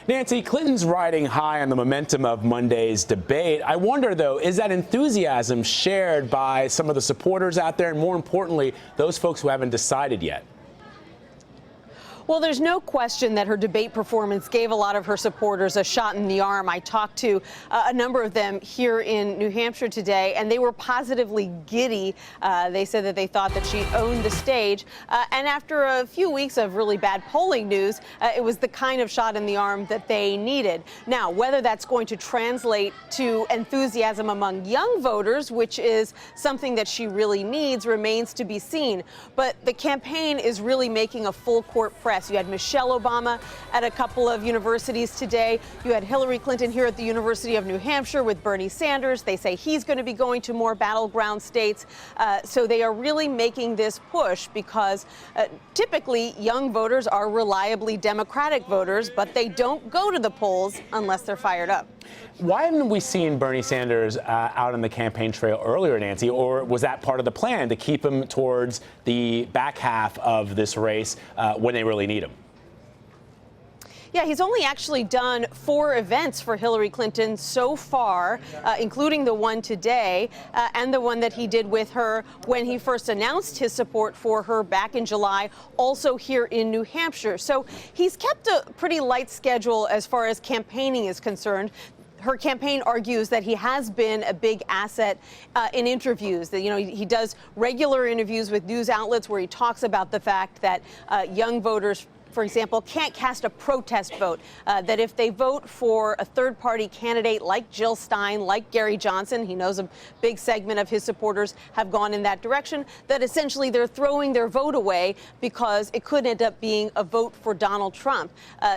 Nancy, Clinton's riding high on the momentum of Monday's debate. I wonder, though, is that enthusiasm shared by some of the supporters out there, and more importantly, those folks who haven't decided yet? Well, there's no question that her debate performance gave a lot of her supporters a shot in the arm. I talked to a number of them here in New Hampshire today, and they were positively giddy. They said that they thought that she owned the stage. And after a few weeks of really bad polling news, it was the kind of shot in the arm that they needed. Now, whether that's going to translate to enthusiasm among young voters, which is something that she really needs, remains to be seen. But the campaign is really making a full court press. You had Michelle Obama at a couple of universities today. You had Hillary Clinton here at the University of New Hampshire with Bernie Sanders. They say he's going to be going to more battleground states. So they are really making this push because typically young voters are reliably Democratic voters, but they don't go to the polls unless they're fired up. Why haven't we seen Bernie Sanders out on the campaign trail earlier, Nancy? Or was that part of the plan to keep him towards the back half of this race when they really need him? Yeah, he's only actually done 4 events for Hillary Clinton so far, including the one today and the one that he did with her when he first announced his support for her back in July, also here in New Hampshire. So he's kept a pretty light schedule as far as campaigning is concerned. Her campaign argues that he has been a big asset in interviews. That, he does regular interviews with news outlets where he talks about the fact that young voters, for example, can't cast a protest vote, that if they vote for a third-party candidate like Jill Stein, like Gary Johnson, he knows a big segment of his supporters have gone in that direction, that essentially they're throwing their vote away because it could end up being a vote for Donald Trump.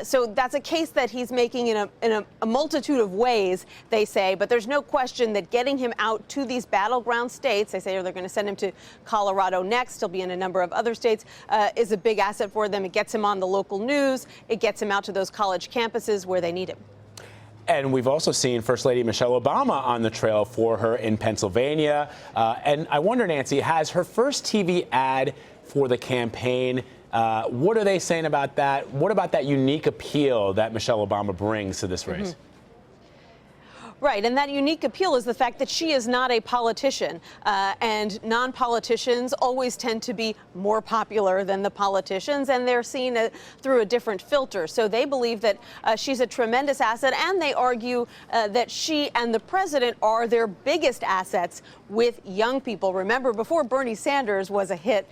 So that's a case that he's making in a multitude of ways, they say, but there's no question that getting him out to these battleground states, they say they're going to send him to Colorado next, he'll be in a number of other states, is a big asset for them. It gets him on the local news. It gets him out to those college campuses where they need him. And we've also seen First Lady Michelle Obama on the trail for her in Pennsylvania. And I wonder, Nancy, has her first TV ad for the campaign, what are they saying about that? What about that unique appeal that Michelle Obama brings to this race? Right, and that unique appeal is the fact that she is not a politician, and non-politicians always tend to be more popular than the politicians, and they're seen through a different filter. So they believe that she's a tremendous asset, and they argue that she and the president are their biggest assets with young people. Remember, before Bernie Sanders was a hit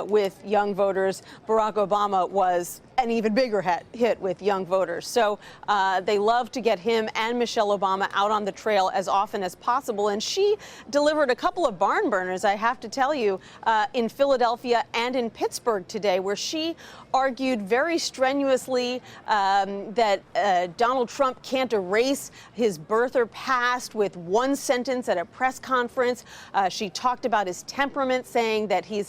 with young voters, Barack Obama was an even bigger hit with young voters. So they love to get him and Michelle Obama out on the trail as often as possible. And she delivered a couple of barn burners, I have to tell you, in Philadelphia and in Pittsburgh today, where she argued very strenuously that Donald Trump can't erase his birther past with one sentence at a press conference. She talked about his temperament, saying that he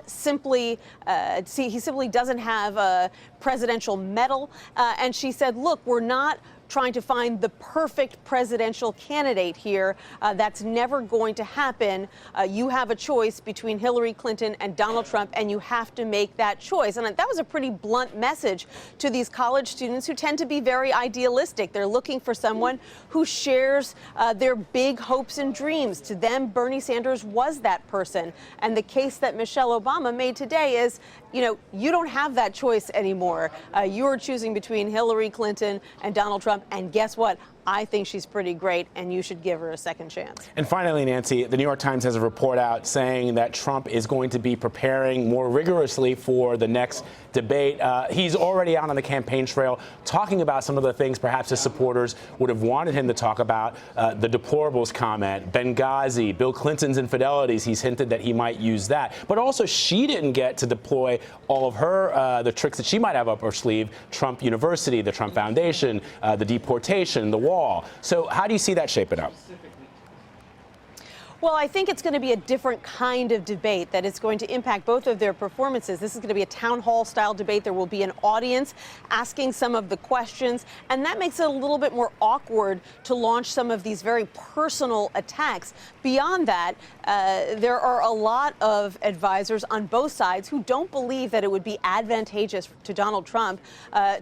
simply doesn't have a presidential mettle. And she said, look, we're not trying to find the perfect presidential candidate here. That's never going to happen. You have a choice between Hillary Clinton and Donald Trump, and you have to make that choice. And that was a pretty blunt message to these college students who tend to be very idealistic. They're looking for someone who shares their big hopes and dreams. To them, Bernie Sanders was that person. And the case that Michelle Obama made today is, you don't have that choice anymore. You're choosing between Hillary Clinton and Donald Trump. And guess what? I think she's pretty great, and you should give her a second chance. And finally, Nancy, the New York Times has a report out saying that Trump is going to be preparing more rigorously for the next debate. He's already out on the campaign trail talking about some of the things perhaps his supporters would have wanted him to talk about. The deplorables comment, Benghazi, Bill Clinton's infidelities. He's hinted that he might use that. But also, she didn't get to deploy all of her the tricks that she might have up her sleeve. Trump University, the Trump Foundation, the deportation, the wall. So how do you see that shaping up? Well, I think it's going to be a different kind of debate that is going to impact both of their performances. This is going to be a town hall style debate. There will be an audience asking some of the questions, and that makes it a little bit more awkward to launch some of these very personal attacks. Beyond that, there are a lot of advisors on both sides who don't believe that it would be advantageous to Donald Trump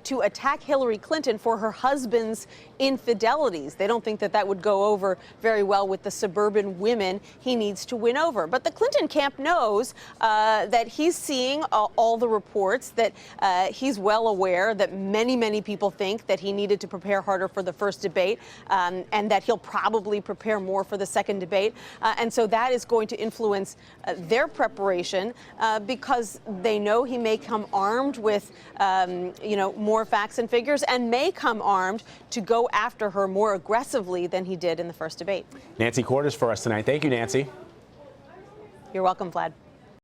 to attack Hillary Clinton for her husband's infidelities. They don't think that that would go over very well with the suburban women he needs to win over. But the Clinton camp knows that he's seeing all the reports, that he's well aware that many people think that he needed to prepare harder for the first debate, and that he'll probably prepare more for the second debate. And so that is going to influence their preparation because they know he may come armed with, more facts and figures, and may come armed to go after her more aggressively than he did in the first debate. Nancy Cordes for us tonight. Thank you, Nancy. You're welcome, Vlad.